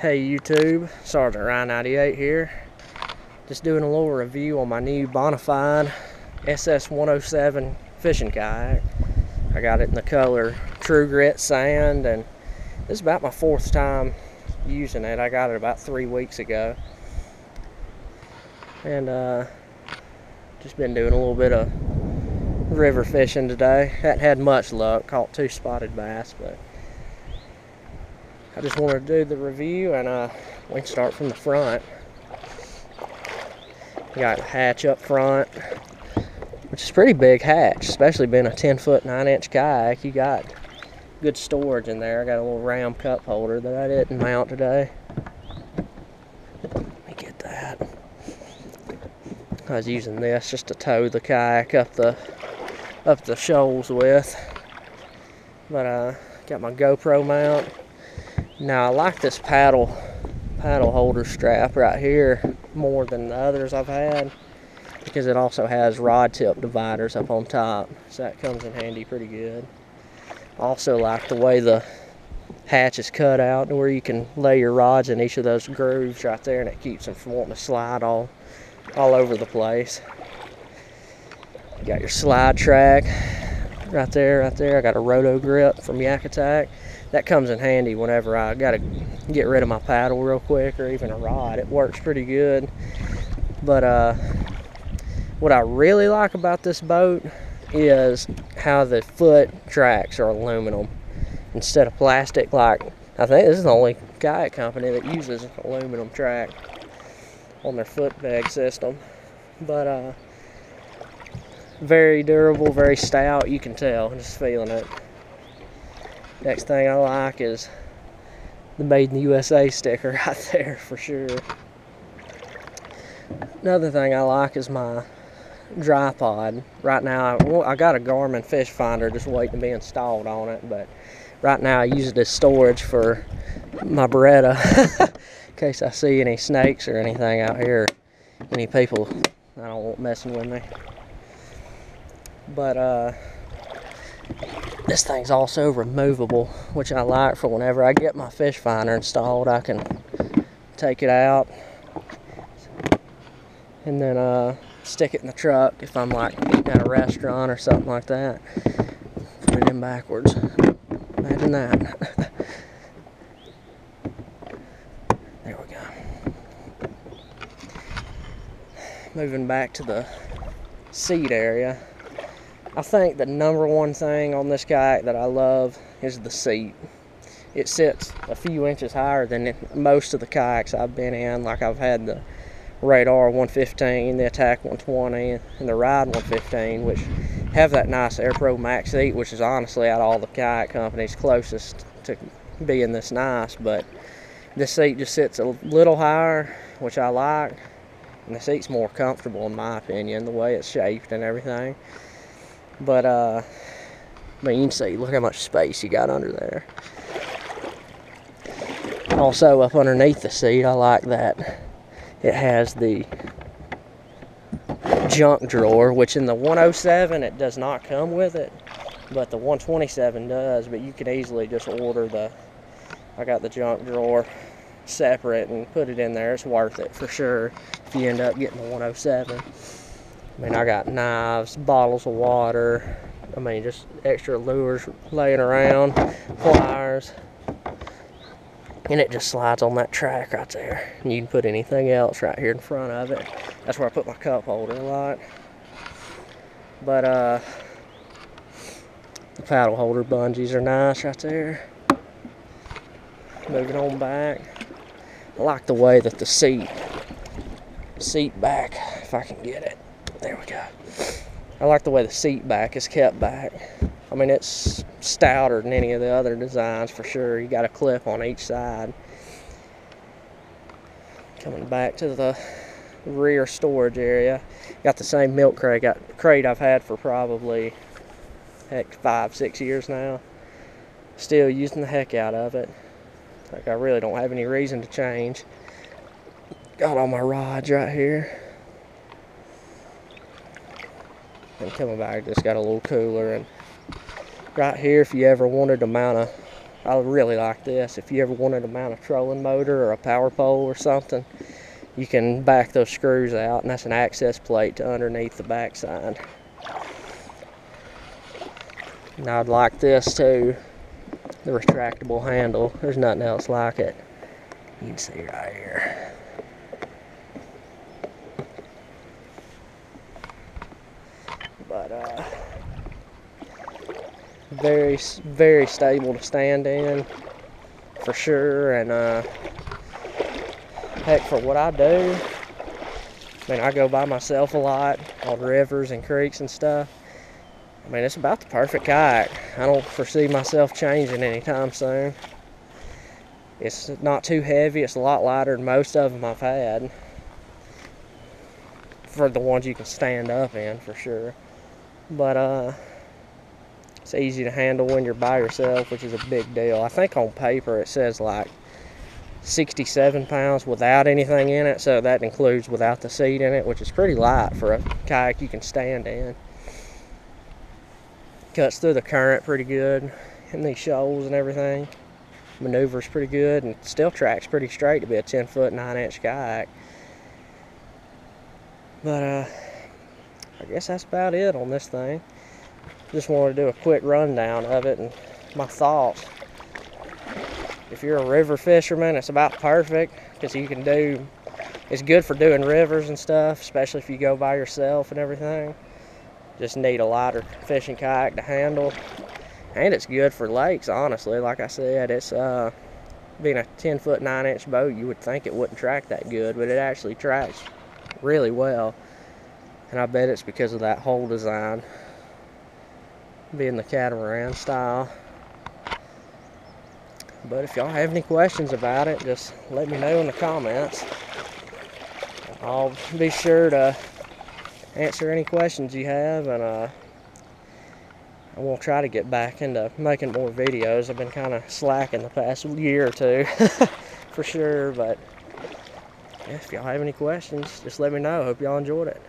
Hey YouTube, Sergeant Ryan 98 here. Just doing a little review on my new Bonafide SS107 fishing kayak. I got it in the color True Grit Sand, and this is about my fourth time using it. I got it about 3 weeks ago. And just been doing a little bit of river fishing today. Hadn't had much luck, caught 2 spotted bass, but I just wanted to do the review, and we can start from the front. Got a hatch up front, which is a pretty big hatch, especially being a 10-foot 9-inch kayak. You got good storage in there. I got a little ram cup holder that I didn't mount today. Let me get that. I was using this just to tow the kayak up the shoals with, but got my GoPro mount. Now I like this paddle holder strap right here more than the others I've had, because it also has rod tip dividers up on top, so that comes in handy pretty good. I also like the way the hatch is cut out to where you can lay your rods in each of those grooves right there, and it keeps them from wanting to slide all over the place. You got your slide track right there. I got a roto grip from Yak Attack. That comes in handy whenever I gotta get rid of my paddle real quick, or even a rod. It works pretty good. But what I really like about this boat is how the foot tracks are aluminum instead of plastic. Like, I think this is the only kayak company that uses aluminum track on their foot peg system. But very durable, very stout. You can tell, I'm just feeling it. Next thing I like is the Made in the USA sticker right there for sure. Another thing I like is my tripod. Right now I got a Garmin fish finder just waiting to be installed on it, but right now I use it as storage for my Beretta in case I see any snakes or anything out here, any people I don't want messing with me. But this thing's also removable, which I like for whenever I get my fish finder installed. I can take it out and then stick it in the truck if I'm like eating at a restaurant or something like that. Put it in backwards. Imagine that. There we go. Moving back to the seat area. I think the #1 thing on this kayak that I love is the seat. It sits a few inches higher than most of the kayaks I've been in. Like, I've had the Radar 115, the Attack 120, and the Ride 115, which have that nice AirPro Max seat, which is honestly, out of all the kayak companies, closest to being this nice. But this seat just sits a little higher, which I like, and the seat's more comfortable in my opinion, the way it's shaped and everything. But I mean, you can see, look how much space you got under there. Also, up underneath the seat, I like that it has the junk drawer, which in the 107 it does not come with it, but the 127 does. But you can easily just order I got the junk drawer separate and put it in there. It's worth it for sure if you end up getting the 107. I mean, I got knives, bottles of water, I mean, just extra lures laying around, pliers, and it just slides on that track right there. And you can put anything else right here in front of it. That's where I put my cup holder a lot. But the paddle holder bungees are nice right there. Moving on back. I like the way that the seat back, if I can get it. There we go. I like the way the seat back is kept back. I mean, it's stouter than any of the other designs for sure. You got a clip on each side. Coming back to the rear storage area. Got the same milk crate I've had for probably, heck, 5-6 years now. Still using the heck out of it. Like, I really don't have any reason to change. Got all my rods right here. And coming back, just got a little cooler. And right here, if you ever wanted to mount a I really like this. If you ever wanted to mount a trolling motor or a power pole or something, you can back those screws out, and that's an access plate to underneath the backside. And I'd like this too, the retractable handle. There's nothing else like it. You can see right here. But very, very stable to stand in, for sure. And heck, for what I do, I mean, I go by myself a lot on rivers and creeks and stuff. I mean, it's about the perfect kayak. I don't foresee myself changing anytime soon. It's not too heavy. It's a lot lighter than most of them I've had. For the ones you can stand up in, for sure. But it's easy to handle when you're by yourself, which is a big deal. I think on paper it says like 67 pounds without anything in it, so that includes without the seat in it, which is pretty light for a kayak you can stand in. Cuts through the current pretty good in these shoals and everything. Maneuvers pretty good and still tracks pretty straight to be a 10-foot 9-inch kayak. But I guess that's about it on this thing. Just wanted to do a quick rundown of it and my thoughts. If you're a river fisherman, it's about perfect, because it's good for doing rivers and stuff, especially if you go by yourself and everything. Just need a lighter fishing kayak to handle. And it's good for lakes, honestly. Like I said, it's being a 10-foot 9-inch boat, you would think it wouldn't track that good, but it actually tracks really well. And I bet it's because of that hull design, being the catamaran style. But if y'all have any questions about it, just let me know in the comments. I'll be sure to answer any questions you have, and I will try to get back into making more videos. I've been kind of slacking the past year or two, for sure. But yeah, if y'all have any questions, just let me know. Hope y'all enjoyed it.